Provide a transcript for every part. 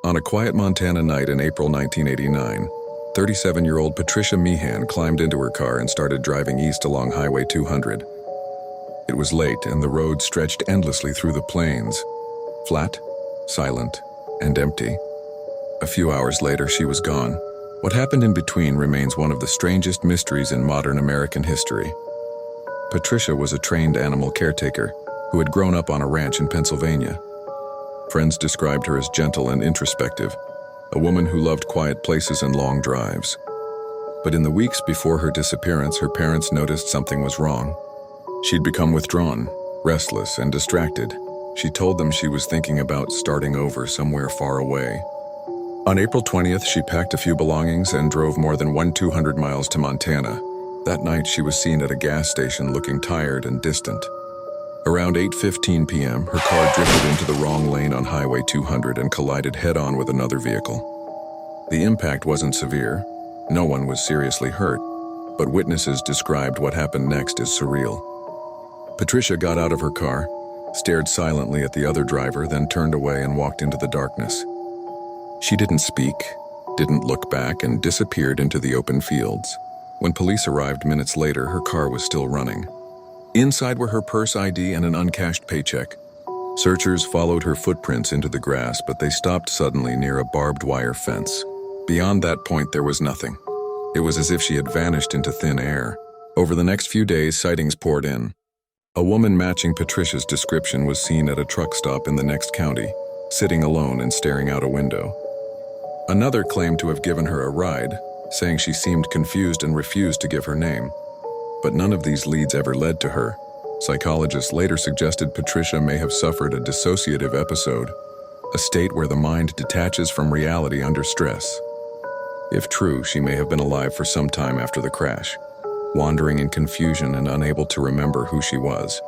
On a quiet Montana night in April 1989, 37-year-old Patricia Meehan climbed into her car and started driving east along Highway 200. It was late and the road stretched endlessly through the plains, flat, silent, and empty. A few hours later, she was gone. What happened in between remains one of the strangest mysteries in modern American history. Patricia was a trained animal caretaker who had grown up on a ranch in Pennsylvania. Friends described her as gentle and introspective, a woman who loved quiet places and long drives. But in the weeks before her disappearance, her parents noticed something was wrong. She'd become withdrawn, restless, and distracted. She told them she was thinking about starting over somewhere far away. On April 20th, she packed a few belongings and drove more than 200 miles to Montana. That night, she was seen at a gas station looking tired and distant. Around 8:15 p.m., her car drifted into the wrong lane on Highway 200 and collided head-on with another vehicle. The impact wasn't severe. No one was seriously hurt, but witnesses described what happened next as surreal. Patricia got out of her car, stared silently at the other driver, then turned away and walked into the darkness. She didn't speak, didn't look back, and disappeared into the open fields. When police arrived minutes later, her car was still running. Inside were her purse ID and an uncashed paycheck. Searchers followed her footprints into the grass, but they stopped suddenly near a barbed wire fence. Beyond that point, there was nothing. It was as if she had vanished into thin air. Over the next few days, sightings poured in. A woman matching Patricia's description was seen at a truck stop in the next county, sitting alone and staring out a window. Another claimed to have given her a ride, saying she seemed confused and refused to give her name. But none of these leads ever led to her. Psychologists later suggested Patricia may have suffered a dissociative episode, a state where the mind detaches from reality under stress. If true, she may have been alive for some time after the crash, wandering in confusion and unable to remember who she was.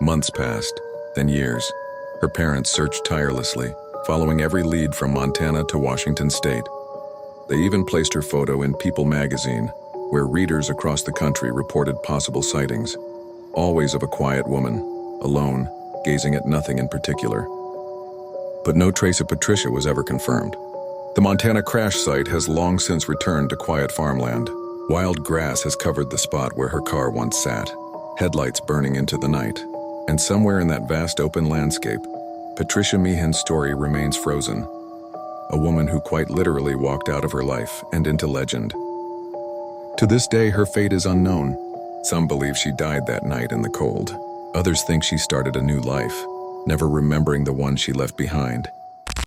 Months passed, then years. Her parents searched tirelessly, following every lead from Montana to Washington State. They even placed her photo in People magazine, where readers across the country reported possible sightings, always of a quiet woman, alone, gazing at nothing in particular. But no trace of Patricia was ever confirmed. The Montana crash site has long since returned to quiet farmland. Wild grass has covered the spot where her car once sat, headlights burning into the night. And somewhere in that vast open landscape, Patricia Meehan's story remains frozen. A woman who quite literally walked out of her life and into legend. To this day, her fate is unknown. Some believe she died that night in the cold. Others think she started a new life, never remembering the one she left behind.